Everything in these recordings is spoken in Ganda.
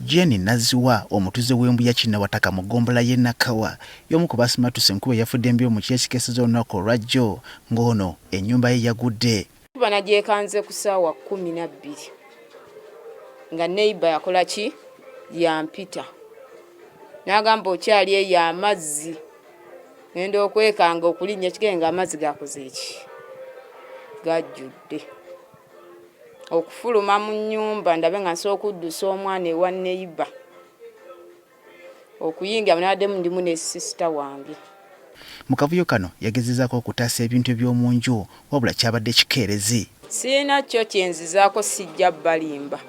Jenny Naziwa omutuze w'Embuya Kinnawataka mu ggombolola y'e Nakawa y'omu ku basimatuse enkuba eyafudde embyo mu kyekikeseza olunaku olwajjo ng'ono ennyumba ye yagudde. Bana gyekanze ku ssaawa 12 nga neighbor yakola ki yampita n'agamba okyali eyo amazzi ngenda okwekanga okulinnya kigenga amazzi gakoze eki gajjudde okufuluma mu nnyumba ndabe nga nsobola okuddusa omwana ewa neighbor okuyingira munaddemu ndimu ne sister wange. Mu kavuyo kano yagezezaako okutaasa ebintu by'omu nju wabula kyabadde kikeerezi. Sirina kyo kyenzizaako sijja balimba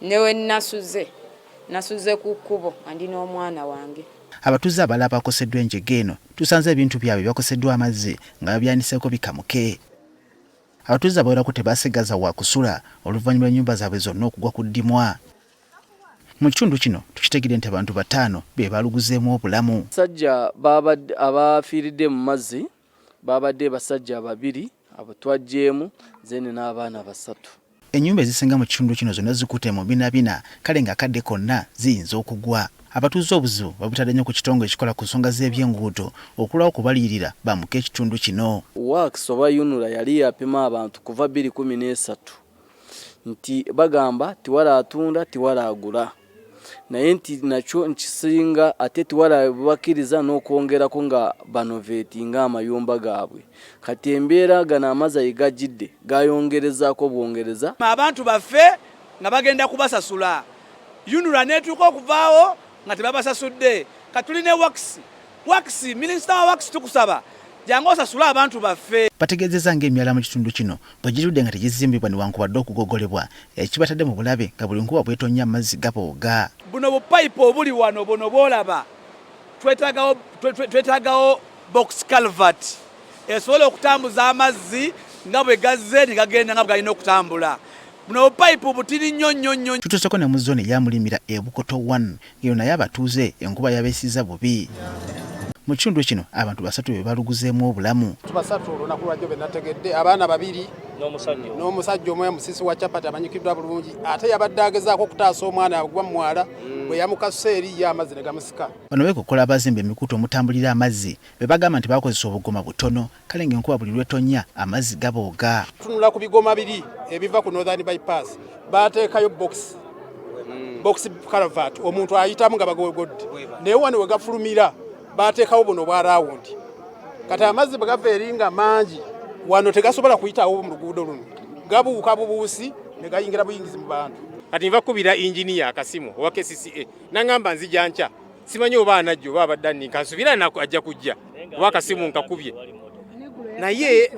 newe nasuze ku kkubo andi n'omwana wange. Abatuuze abalala abakoseddwa enjega eno tusanze ebintu byabwe byakoseddwa amazzi nga babyaniseeko bikamuke. Abatuuze abawerako tebaasigaza wa kusula oluvannyuma ennyumba zaabwe zonna okugwa ku ddimwa. Mu kitundu kino tukitegedde nti abantu 5 be baluguzeemu obulamu. Basajja abafiiridde mu mazzi babadde basajja 2 abo twajjeemu zene n'abaana 3. Ennyumba ezisinga mu kitundu kino zonna zikutte mu binabina kale nga kadde konna ziyinza okugwa. Abatuuze obuzibu babutadde nnyo ku kitongole ekikola ku nsonga z'ebyenguudo okulwawo okubaliyirira bamuke ekitundu kino. Works oba UNRA yali yapima abantu kuva 2013 nti bagamba tiwala atunda tiwala agula naye nti nakyo nkisinga ate tiwala bakiriza n'okwongerako nga banovetinga amayumba gaabwe kati embeera gano amazzi ayigajjidde gayongerezaako bwongereza abantu baffe nga bagenda kubasasula UNRA netuuka okuvaawo nga tebabasasudde katulina wax minisita wa wax tukusaba jangu osasula abantu baffe. Bategeezezza ng'emyala mu kitundu kino bwe girudde nga tegizimbibwa newankubadde okugogolebwa ekibatadde mu bulabe nga buli nkuba bwetonya amazzi gabooga. Buno bupayipu obuli wano buno bwolaba twetaagawo box calvert esobola okutambuza amazzi nga bwe gazze ne gagenda nga bwe galina okutambula. Buno bupayipu butiri nnyo. Tutuuseko ne mu zooni eyamulimira e Bukoto 1 ng'eyo naye abatuuze enkuba yabeesiza bubi. Mu kitundu kino abantu 3 be baluguzeemu obulamu. Tubasatu olunaku lwajjo be nategedde abaana 2 n'omusajja omwe musisi wa Chapati amanyikiddwa bulungi ate yabadde agezaako okutaasa omwana agwa mu mwala bwe yamukassa eri amazzi ne gamusika. Bano beekokola abazimba emikutu omutambulira amazzi be bagamba nti bakozesa obugoma butono kale ng'enkuba buli lwetonya amazzi gabooga. Tunula ku bigoma 2 ebiva ku Northern Bypass baateekayo box calvert omuntu ayitamu nga bagogodde naye wano we gafulumira bateekawo buno bwa round kati amazzi bagava eringa mangi wano tegasobola kuyitawo mu luguudo luno gabuuka bubuusi ne gayingira buyingizi mu bantu. Kati nva kubira injiniya akasimu owa KCCA nangamba nzija nca simanyi oba anajjo oba abadde nkansubira ajja kujja oba akasimu nkakubye naye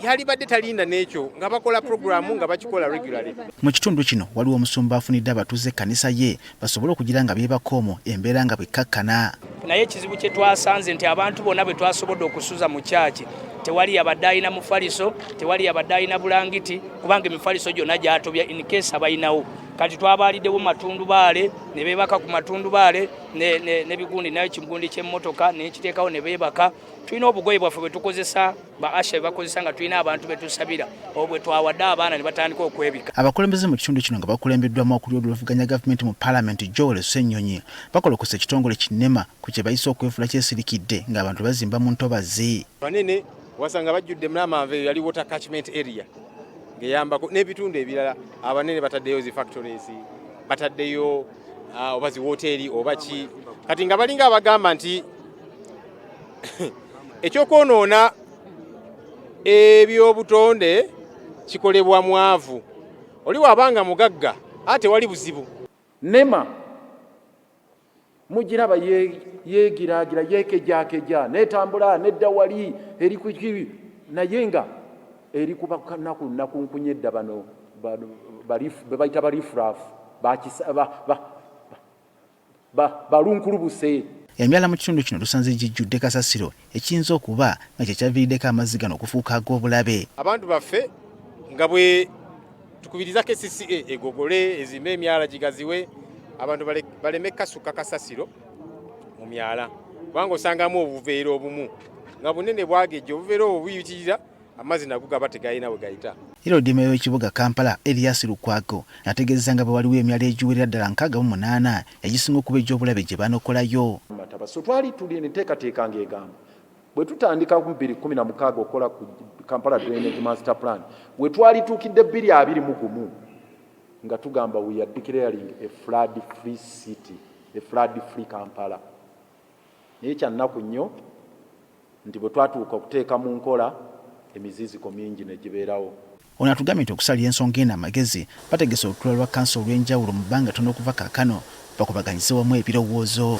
yali badde talinda n'ekyo nga bakola programu nga bakikola regularly. Mu kitundu kino waliwo omusumba afunidde abatuuze ekkanisa ye basobole okugira nga beebakoomo embeera nga bwekkakkana. Naye ekizibu kye twasanze nti abantu bonna bwe twasobodde okusuza mu kyaki tewali yabadde alina mufaliso tewali yabadde alina bulangiti kubanga emifaliso gyonna gyatobya in case abayinawo. Kati twabaliddewo matundubaale ne beebaka ku matundubaale n'ebigundi nayo ekigundi ky'emmotoka n'ekiteekawo ne beebaka. Tulina obugoye bwaffe bwe tukozesa ba asha bakozesa nga tulina abantu betusabira obwe twawadde abaana ne batandika okwebika. Abakulembeze mu kitundu kino nga bakulembeddwamu okuli oluvuganya gavumenti mu Parliament Joel Ssenyonyi bakolokose ekitongole kinema ku kye bayise okwefula kyesirikidde ng'abantu bazimba mu ntobazi. Banene wasanga bajjudde Mulamanve yali water catchment area ngeyambako n'ebitundu ebirala abanene bataddeyo zi factories bataddeyo oba zi hoteli oba ki kati nga balinga abagamba nti ekyokwonona ebyobutonde kikolebwa mwavu oli wabanga mugagga ate wali buzibu. Nema mugiraba yeegiraagira yeekejakeja netambula nedda wali eri kukibi naye nga eri kuba nakunkunye edda bano bebayita barifurafu balunkulubuse. Emyala mu kitundu kino tusanze gijjudde kasasiro ekiyinza okuba nga kye kyaviiriddeko amazzi gano okufuuka ag'obulabe. Abantu baffe nga bwe tukubiriza KCCA egogole ezimbe emyala gigaziwe abantu baleme kasuka kasasiro mu myala kubanga osangamu obuveera obumu nga bunene bwagejja obuveera obwo buyitirira amazzi nago gaba tegayina bwe gayita. Era odimeyo w'ekibuga Kampala Elias Lukwago nategeeza nga bwe waliwo emyalo egiwerera ddala 68 egisinga okuba egy'obulabe gye banokolayo. So twali tuli enteekateeka ng'egamba bwe tutandika ku 2016 okola ku Kampala Drainage Master Plan bwe twali tuukidde 2021 nga tugamba we are declaring a flood free city, a flood free Kampala. Naye kyannaku nnyo nti bwe twatuuka okuteeka mu nkola emiziziko mingi ne gibeerawo. Ono atugambye nti okusalira ensonga eno amagezi bategese olutuula lwa kanso olw'enjawulo mu bbanga ttono okuva kaakano bakubaganyize wamu ebirowoozo.